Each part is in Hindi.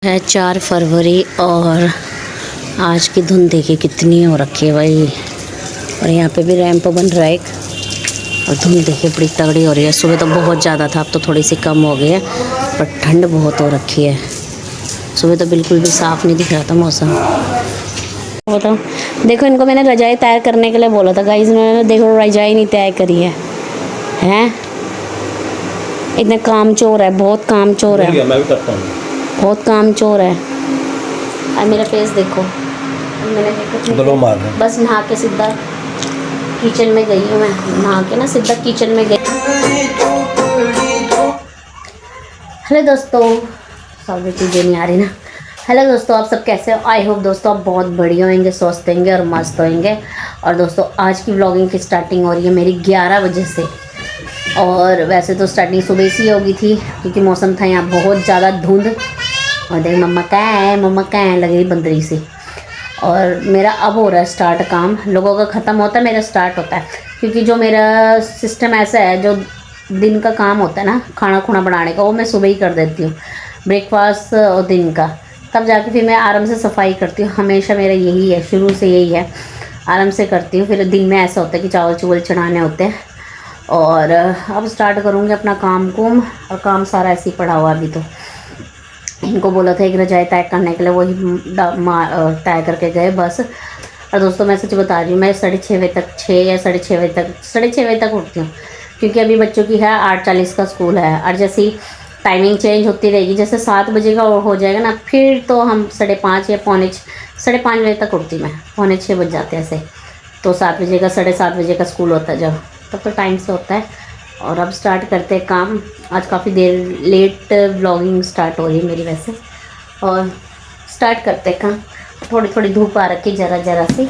है 4 फरवरी और आज की धुंध देखिए कितनी हो रखी है भाई। और यहाँ पे भी रैंप बन रहा है एक, और धुंध देखिए बड़ी तगड़ी हो रही है। सुबह तो बहुत ज़्यादा था, अब तो थोड़ी सी कम हो गई है, पर ठंड बहुत हो रखी है। सुबह तो बिल्कुल भी साफ़ नहीं दिख रहा था मौसम। बताओ, देखो इनको मैंने रजाई तैयार करने के लिए बोला था गाइस, इन्होंने देखो रजाई नहीं तैयार करी है। हैं इतने काम चोर है, बहुत काम चोर है, मैं भी करता हूँ। बहुत काम चोर है। और मेरा फेस देखो, मैंने देखो बस नहा के सीधा किचन में गई हूँ। मैं नहा के ना सीधा किचन में गई। हेलो दोस्तों, सारी चीज़ें नहीं आ रही ना। हेलो दोस्तों, आप सब कैसे हो? आई होप दोस्तों आप बहुत बढ़िया होंगे, स्वस्थ होंगे और मस्त होंगे। और दोस्तों आज की व्लॉगिंग की स्टार्टिंग हो रही है मेरी 11 बजे से। और वैसे तो स्टार्टिंग सुबह से ही हो गई थी, क्योंकि मौसम था यहाँ बहुत ज़्यादा धुंध। और देख मम्मा क्या है लग रही बंदरी से। और मेरा अब हो रहा है स्टार्ट काम, लोगों का ख़त्म होता है मेरा स्टार्ट होता है। क्योंकि जो मेरा सिस्टम ऐसा है, जो दिन का काम होता है ना खाना खुना बनाने का, वो मैं सुबह ही कर देती हूँ, ब्रेकफास्ट और दिन का। तब जाके फिर मैं आराम से सफाई करती हूँ। हमेशा मेरा यही है, शुरू से यही है, आराम से करती हूँ। फिर दिन में ऐसा होता है कि चावल चुवल चढ़ाने होते हैं। और अब स्टार्ट करूँगी अपना काम कुम, और काम सारा ऐसे ही पड़ा हुआ अभी। तो इनको बोला था एक रजाई तय करने के लिए, वही तय करके गए बस। और दोस्तों मैं सच बता रही हूँ, मैं 6:30 बजे तक 6 या 6:30 बजे तक उठती हूँ। क्योंकि अभी बच्चों की है 8:40 का स्कूल है। और जैसे ही टाइमिंग चेंज होती रहेगी, जैसे 7 बजे का हो जाएगा ना, फिर तो हम 5:30 या 5:30 बजे तक उठती मैं। 5:45 बज जाते हैं ऐसे। तो 7 बजे का 7:30 बजे का स्कूल होता है जब, तब तो टाइम से होता है। और अब स्टार्ट करते हैं काम। आज काफ़ी देर लेट व्लॉगिंग स्टार्ट हो रही है मेरी वैसे। और स्टार्ट करते हैं काम। थोड़ी थोड़ी धूप आ रखी जरा सी।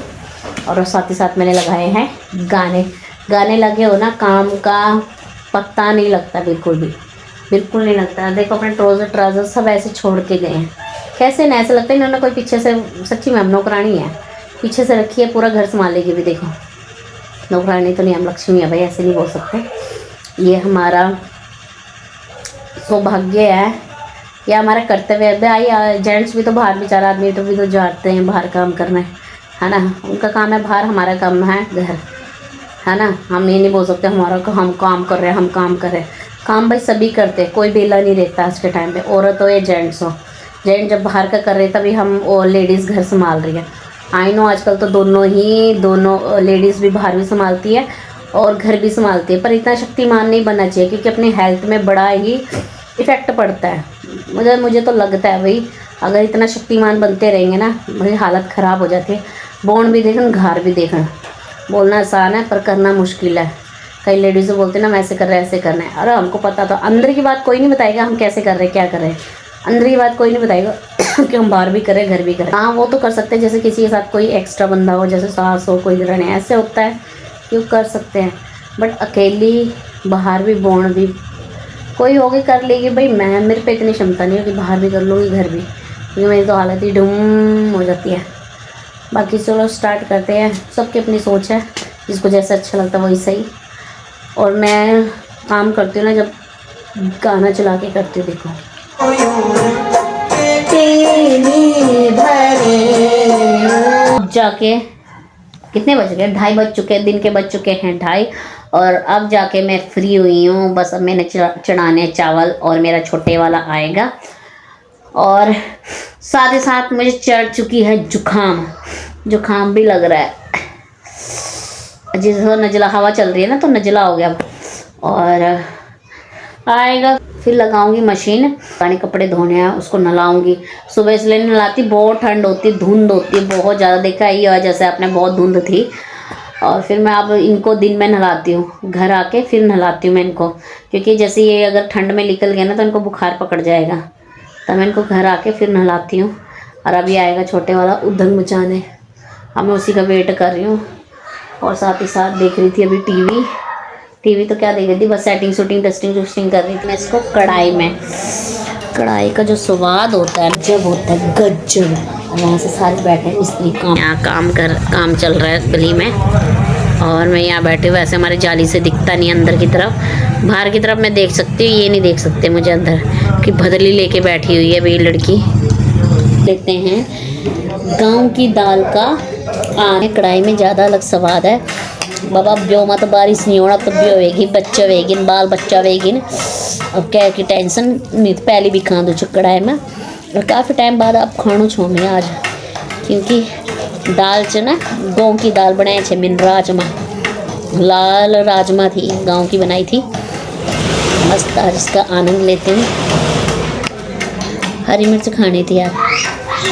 और साथ ही साथ मैंने लगाए हैं गाने लगे हो ना, काम का पता नहीं लगता, बिल्कुल नहीं लगता। देखो अपने ट्राउज़र सब ऐसे छोड़ के गए हैं, कैसे ना ऐसा लगता है इन्होंने कोई पीछे से, सच्ची में नौकरानी है, पीछे से रखी है, पूरा घर संभालेगी भी। देखो नौकरानी तो नहीं, हम लक्ष्मी है भाई, ऐसे नहीं बोल सकते। ये हमारा सौभाग्य है, या हमारा कर्तव्य है भाई। जेंट्स भी तो बाहर, बेचारा आदमी तो भी तो जाते हैं बाहर काम करना है ना। उनका काम है बाहर, हमारा काम है घर, है ना। हम ये नहीं बोल सकते हमारा हम काम कर रहे हैं, हम काम कर रहे हैं। काम भाई सभी करते हैं, कोई बेला नहीं रहता आज के टाइम पे, औरत हो या जेंट्स हो। जेंट्स जब बाहर का कर रहे हैं तभी हम लेडीज़ घर संभाल रही है। आई नो आजकल तो दोनों लेडीज़ भी बाहर भी संभालती है और घर भी संभालती है। पर इतना शक्तिमान नहीं बनना चाहिए, क्योंकि अपनी हेल्थ में बड़ा ही इफ़ेक्ट पड़ता है। मुझे तो लगता है भाई, अगर इतना शक्तिमान बनते रहेंगे ना, मेरी हालत ख़राब हो जाती है। बोन भी देखना, घर भी देखना। बोलना आसान है पर करना मुश्किल है। कई लेडीज़ बोलते हैं ना, वैसे कर रहे हैं ऐसे करना है। अरे हमको पता, तो अंदर की बात कोई नहीं बताएगा हम कैसे कर रहे हैं क्या कर रहे हैं। अंदर की बात कोई नहीं बताएगा कि हम बाहर भी करें घर भी करें। हाँ वो तो कर सकते हैं, जैसे किसी के साथ कोई एक्स्ट्रा बंदा हो, जैसे सास हो, कोई दरानी, ऐसे होता है क्यों कर सकते हैं। बट अकेली बाहर भी बोन भी कोई होगी कर लेगी भाई। मेरे पे इतनी क्षमता नहीं है कि बाहर भी कर लूँगी घर भी, क्योंकि मेरी तो हालत ही डूम हो जाती है। बाकी चलो स्टार्ट करते हैं। सबकी अपनी सोच है, जिसको जैसा अच्छा लगता है वही सही। और मैं काम करती हूँ ना, जब गाना चला के करती हूँ। देखो जाके कितने बज गए, 2:30 बज चुके हैं, दिन के बज चुके हैं 2:30। और अब जाके मैं फ्री हुई हूँ। बस अब मैंने चढ़ाने चावल, और मेरा छोटे वाला आएगा। और साथ ही साथ मुझे चढ़ चुकी है जुकाम भी लग रहा है। जिस नज़ला हवा चल रही है ना, तो नज़ला हो गया। और आएगा फिर लगाऊंगी मशीन, पानी कपड़े धोने हैं, उसको नहलाऊंगी। सुबह इसलिए नहलाती, बहुत ठंड होती, धुंध होती है बहुत ज़्यादा। देखा ही है जैसे आपने, बहुत धुंध थी। और फिर मैं अब इनको दिन में नहलाती हूँ, घर आके फिर नहलाती हूँ मैं इनको। क्योंकि जैसे ये अगर ठंड में निकल गया ना, तो इनको बुखार पकड़ जाएगा। तो मैं इनको घर आके फिर नहलाती हूँ। और अभी आएगा छोटे वाला उधंग मचाने, अब मैं उसी का वेट कर रही हूँ। और साथ ही साथ देख रही थी अभी टीवी तो क्या देख रही थी, बस सेटिंग शूटिंग डस्टिंग कर रही थी मैं इसको। कढ़ाई का जो स्वाद होता है जब होता है गजब। और वहाँ से सारे बैठे मिस्त्री काम चल रहा है गली में। और मैं यहाँ बैठी हूँ। वैसे हमारे जाली से दिखता नहीं अंदर की तरफ, बाहर की तरफ मैं देख सकती हूँ, ये नहीं देख सकते मुझे अंदर, कि भदली लेके बैठी हुई है भाई लड़की। लेते हैं गांव की दाल का कढ़ाई में ज़्यादा अलग स्वाद है। बाबा ब्यो मत बारिश नहीं होना तो ब्यो वेगी बच्चा वेगिन बाल बच्चा वेगिन। अब क्या की टेंशन नहीं तो पहले भी खा दो कढ़ाई में। और काफ़ी टाइम बाद आप खानो छो में आज, क्योंकि दाल च ना गाँव की दाल बनाए छे बिन राजमा, लाल राजमा थी गांव की बनाई थी मस्त। आज इसका आनंद लेते हैं। हरी मिर्च खानी थी यार,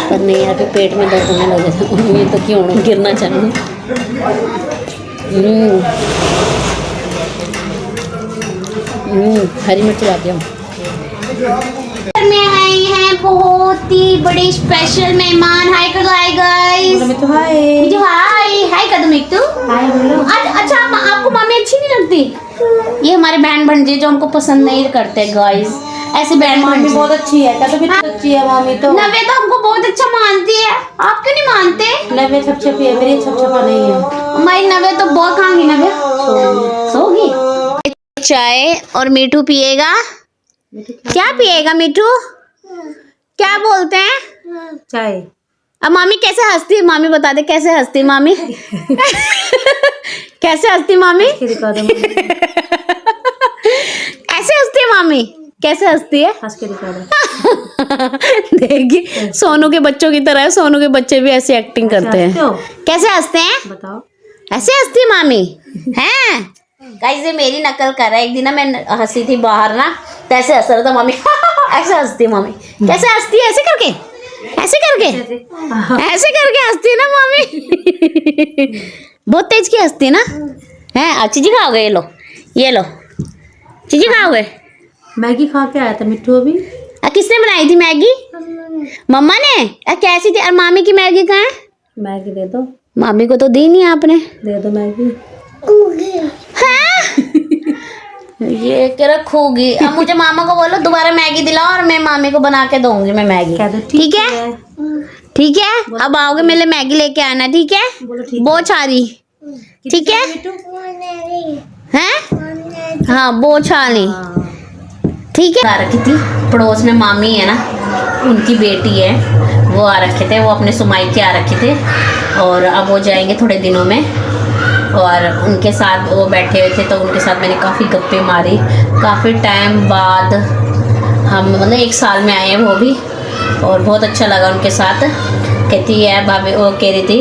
पर नहीं यार फिर पेट में दर्द होने लगे थे। ये तो क्यों गिरना चाहिए। हरी मिर्च ला के में आए हैं बहुत ही बड़े स्पेशल मेहमान। हाय कर दो, हाय गाइस। तो हाय हाय कर दो मिट्टू। अच्छा आपको मम्मी अच्छी नहीं लगती? ये हमारे बहन भांजे जो हमको पसंद नहीं करते गाइस। ऐसे बहन भांजे बहुत अच्छी है। क्या तो भी अच्छी है मामी तो। नवे तो हमको बहुत अच्छा मानती है, आप क्यों नहीं मानते? नवे छपछपी है, मेरी छपछपा नहीं है। हमारी नवे तो बहुत खाएंगी। नवे सोगी। चाय और मीठू पिएगा। क्या पिएगा मीठू? क्या बोलते हैं? चाय। अब मामी कैसे हंसती है? मामी बता दे कैसे हंसती है मामी। कैसे हंसती मामी? ऐसे हंसती है मामी। कैसे हंसती है? हंस के दिखा दो। देखिए सोनू के बच्चों की तरह है। सोनू के बच्चे भी ऐसे एक्टिंग करते हैं। कैसे हंसते हैं बताओ? ऐसे हंसती है मामी हैं? गाइस ये मेरी नकल कर रहा है। एक दिन ना मैं हंसी थी बाहर ना, तो ऐसे हंस रहा था मामी। ऐसे हंसती है मामी। कैसे हंसती है? ऐसे करके, ऐसे करके, ऐसे करके हंसती है ना मामी। बहुत तेज की हंसती है ना। है चीजी खाओगे? ये लो, ये लो चीजी खाओगे। मैगी खा के आया था मिट्टू अभी। किसने बनाई थी मैगी? मम्मा ने। कैसी थी? और मामी की मैगी कहाँ है? मैगी दे दो। मामी को तो दी नहीं आपने। दे दो मैगी। ये क्या रखोगी? अब मुझे मामा को बोलो दोबारा मैगी दिलाओ और मैं मामी को बना के दूंगी मैं मैगी। ठीक है? ठीक है, अब आओगे मेरे लिए मैगी लेके आना। ठीक है? बहुत सारी। ठीक है? हैं? हाँ बहुत सारी। ठीक है। आ रखी थी पड़ोस में मामी है ना, उनकी बेटी है, वो आ रखे थे। वो अपने सुमाई के आ रखे थे और अब वो जाएंगे थोड़े दिनों में। और उनके साथ वो बैठे हुए थे तो उनके साथ मैंने काफ़ी गप्पे मारी। काफ़ी टाइम बाद हम मतलब 1 साल में आए हैं वो भी, और बहुत अच्छा लगा उनके साथ। कहती है भाभी, वो कह रही थी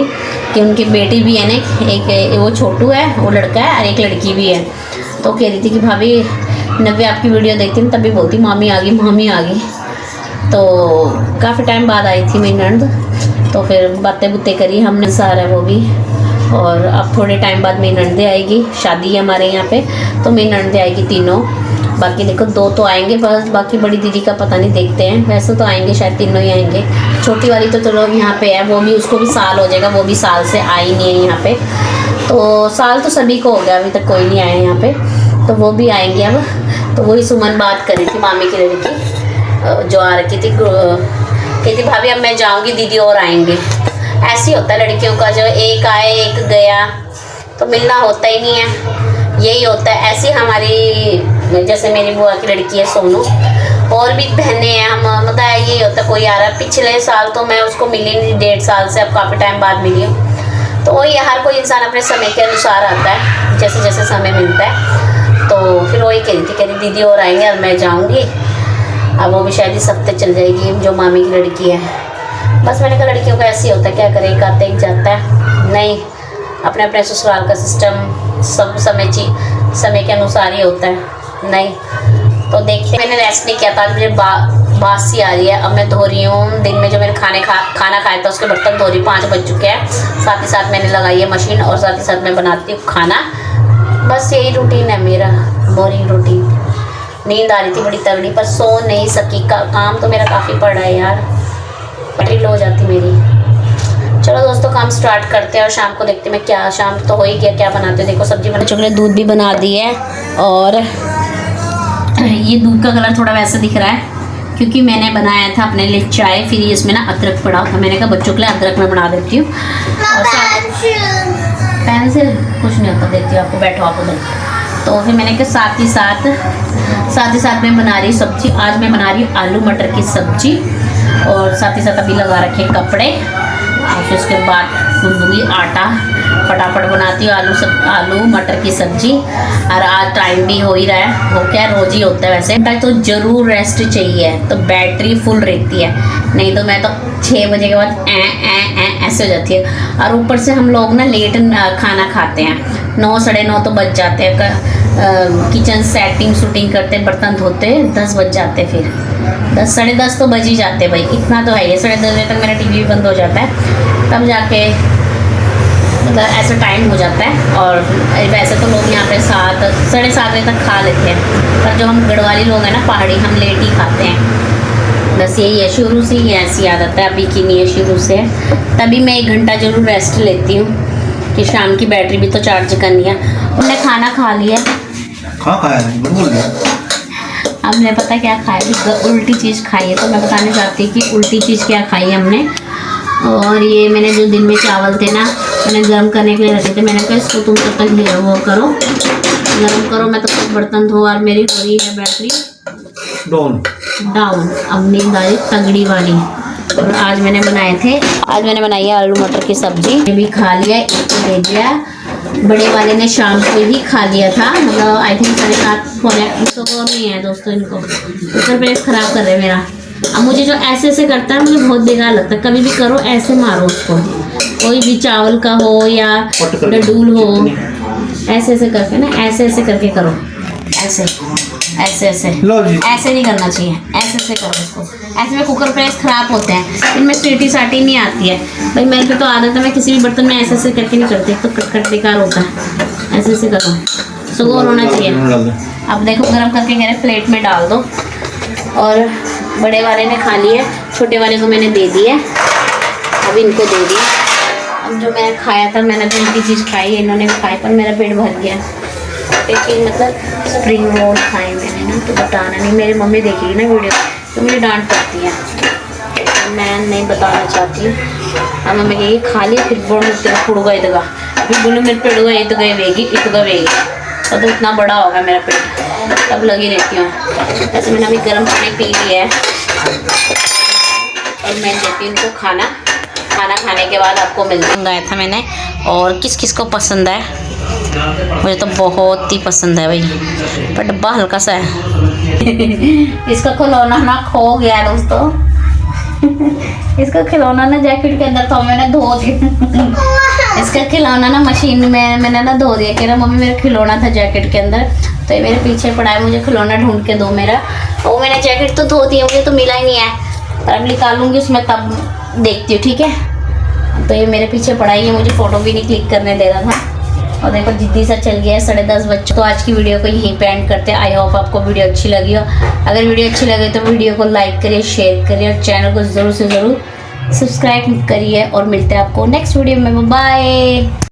कि उनकी बेटी भी है ना, एक वो छोटू है, वो लड़का है और एक लड़की भी है। तो कह रही थी कि भाभी नव्य आपकी वीडियो देखती हूँ तभी बोलती मामी आ गई, मामी आ गई। तो काफ़ी टाइम बाद आई थी मेरी ननद, तो फिर बातें बुतें करी हमने, सारा वो भी। और अब थोड़े टाइम बाद मेरी ननदे आएगी, शादी है हमारे यहाँ पे, तो मेरी ननदे आएगी तीनों। बाकी देखो 2 तो आएंगे बस, बाकी बड़ी दीदी का पता नहीं, देखते हैं। वैसे तो आएंगे शायद तीनों ही आएंगे। छोटी वाली तो चलो यहाँ पे है, वो भी, उसको भी साल हो जाएगा, वो भी साल से आई नहीं है यहाँ पे। तो साल तो सभी को हो गया, अभी तक कोई नहीं आया यहाँ पे, तो वो भी आएंगे अब। तो वही सुमन बात कर रही थी मामी की लड़की जो आ रखी थी, कहती भाभी अब मैं जाऊँगी, दीदी और आएंगे। ऐसे ही होता है लड़कियों का, जो एक आए एक गया तो मिलना होता ही नहीं है, यही होता है। ऐसी हमारी, जैसे मेरी बुआ की लड़की है सोनू, और भी बहनें हैं, हम मतलब यही होता है, कोई आ रहा है। पिछले साल तो मैं उसको मिली नहीं, 1.5 साल से, अब काफ़ी टाइम बाद मिली हूँ। तो वही, हर कोई इंसान अपने समय के अनुसार आता है, जैसे जैसे समय मिलता है। तो फिर वही कह रही थी, कह रही दीदी और आएंगे और मैं जाऊँगी। अब वो भी शायद इस हफ्ते चल जाएगी, जो मामी की लड़की है। बस मैंने कहा लड़कियों का ऐसे ही होता है, क्या करें, एक आता एक जाता है। नहीं, अपने अपने ससुराल का सिस्टम सब समय के अनुसार ही होता है। नहीं तो देखते, मैंने रेस्ट नहीं किया था, मुझे बासी आ रही है। अब मैं धो रही हूँ, दिन में जो मैंने खाना खाया था उसके बर्तन धो रही, 5 बज चुके हैं। साथ ही साथ मैंने लगाई है मशीन, और साथ ही साथ मैं बनाती हूँ खाना। बस यही रूटीन है मेरा, बोरिंग रूटीन। नींद आ रही थी बड़ी तगड़ी, पर सो नहीं सकी। काम तो मेरा काफ़ी पड़ रहा है यार, बैटरी लो हो जाती मेरी। चलो दोस्तों काम स्टार्ट करते हैं और शाम को देखते हैं मैं क्या, शाम तो हो ही गया, क्या बनाते हैं। देखो सब्जी बना चुके, दूध भी बना दी है। और ये दूध का कलर थोड़ा वैसा दिख रहा है क्योंकि मैंने बनाया था अपने लिए चाय, फिर इसमें ना अदरक पड़ा था, मैंने कहा बच्चों के लिए अदरक में बना देती हूँ। पेंसिल कुछ नहीं होता, देती हूँ आपको, बैठो आप उधर। तो फिर मैंने कहा साथ ही साथ मैं बना रही सब्जी। आज मैं बना रही हूँ आलू मटर की सब्जी। और साथ ही साथ अभी लगा रखे कपड़े। और फिर उसके बाद गूंदूंगी आटा, फटाफट बनाती हूँ आलू मटर की सब्जी। और आज टाइम भी हो ही रहा है, वो क्या रोज ही होता है वैसे। तो ज़रूर रेस्ट चाहिए, तो बैटरी फुल रहती है, नहीं तो मैं तो 6 बजे के बाद ऐसे हो जाती है। और ऊपर से हम लोग ना लेट खाना खाते हैं, 9 साढ़े 9 तो बज जाते हैं। किचन सेटिंग शूटिंग करते, बर्तन धोते 10 बज जाते, फिर 10 साढ़े 10 तो बज ही जाते भाई, इतना तो है। 10:30 बजे तक मेरा टीवी भी बंद हो जाता है, तब जाके मतलब ऐसा टाइम हो जाता है। और वैसे तो लोग यहाँ पे 7 साढ़े 7 बजे तक खा लेते हैं, पर जो हम गढ़वाली लोग हैं ना पहाड़ी, हम लेट ही खाते हैं। बस यही है, शुरू से ही ऐसी आदत है, अभी की नहीं है, शुरू से है। तभी मैं 1 घंटा जरूर रेस्ट लेती हूँ कि शाम की बैटरी भी तो चार्ज करनी है। उन्हें खाना खा लिया, खाया नहीं, भूल गया। हमने पता क्या खाया, उल्टी चीज़ खाई है, तो मैं बताने चाहती हूँ कि उल्टी चीज़ क्या खाई है हमने। और ये मैंने जो दिन में चावल थे ना, मैंने गर्म करने के लिए रखे थे, मैंने कहा इसको तुम तब तक वो करो, गर्म करो, मैं तब तक बर्तन धो। और मेरी हो रही है बैटरी डाउन, अब नींद आई तगड़ी वाली। और आज मैंने बनाई है आलू मटर की सब्जी, ये भी खा लिया, इसको दे दिया। बड़े वाले ने शाम को ही खा लिया था, मतलब आई थिंक 7:30 पौने, इसको और नहीं है दोस्तों, इनको ऊपर प्रेस खराब कर रहे हैं मेरा। अब मुझे जो ऐसे करता है मुझे बहुत बेकार लगता है, कभी भी करो ऐसे मारो उसको, कोई भी चावल का हो या डडूल हो, ऐसे करके ना, ऐसे करके करो, ऐसे लो जी। ऐसे नहीं करना चाहिए, ऐसे करो इसको। ऐसे में कुकर प्रेस खराब होते हैं, इनमें सीटी साटी नहीं आती है भाई। मेरे पे तो आदत है, मैं किसी भी बर्तन में ऐसे करके नहीं करती, तो कट बेकार होता है। ऐसे करो, सुगोर होना चाहिए। अब देखो गरम करके कह रहे प्लेट में डाल दो। और बड़े वाले ने खा लिया, छोटे वाले को मैंने दे दिया, अब इनको दे दिया। अब जो मैंने खाया था, मैंने तो इनकी चीज़ खाई है, इन्होंने भी खाई, पर मेरा पेट भर गया। लेकिन मतलब स्प्रिंग रोल खाए मैंने ना, तो बताना नहीं, मेरी मम्मी देखेगी ना वीडियो तो मुझे डांट पड़ती है, तो मैं नहीं बताना चाहती। अब मम्मी कहेगी खा लिया, फिर बोलो तेरा पुड़गा इतगा, फिर बोलो मेरे पेड़गा इतगा वेगी, तो इतना बड़ा होगा मेरा पेट, तब लगी रहती हूँ। ऐसे मैंने अभी गर्म पानी पी लिया है, और मैं देती हूँ इनको खाना खाने के बाद आपको मंगाया था मैंने। और किस किस को पसंद है, मुझे तो बहुत ही पसंद है भाई, पर डब्बा हल्का सा है। इसका खिलौना ना खो गया है दोस्तों। इसका खिलौना ना जैकेट के अंदर था, मैंने धो दिया। इसका खिलौना ना मशीन में मैंने ना धो दिया, कह रहा मम्मी मेरा खिलौना था जैकेट के अंदर, तो ये मेरे पीछे पड़ा है, मुझे खिलौना ढूंढ के दो मेरा। वो मैंने जैकेट तो धो दिया, मुझे तो मिला ही नहीं है, पर अब निकालूंगी उसमें तब देखती हूँ, ठीक है। तो ये मेरे पीछे पड़ा ही है, मुझे फ़ोटो भी नहीं क्लिक करने दे रहा था। और देखो जिद्दी सा चल गया है 10:30 बजे। तो आज की वीडियो को यहीं पे एंड करते हैं। आई होप आपको वीडियो अच्छी लगी हो। अगर वीडियो अच्छी लगे तो वीडियो को लाइक करिए, शेयर करिए, और चैनल को ज़रूर से ज़रूर सब्सक्राइब करिए। और मिलते हैं आपको नेक्स्ट वीडियो में, बाय।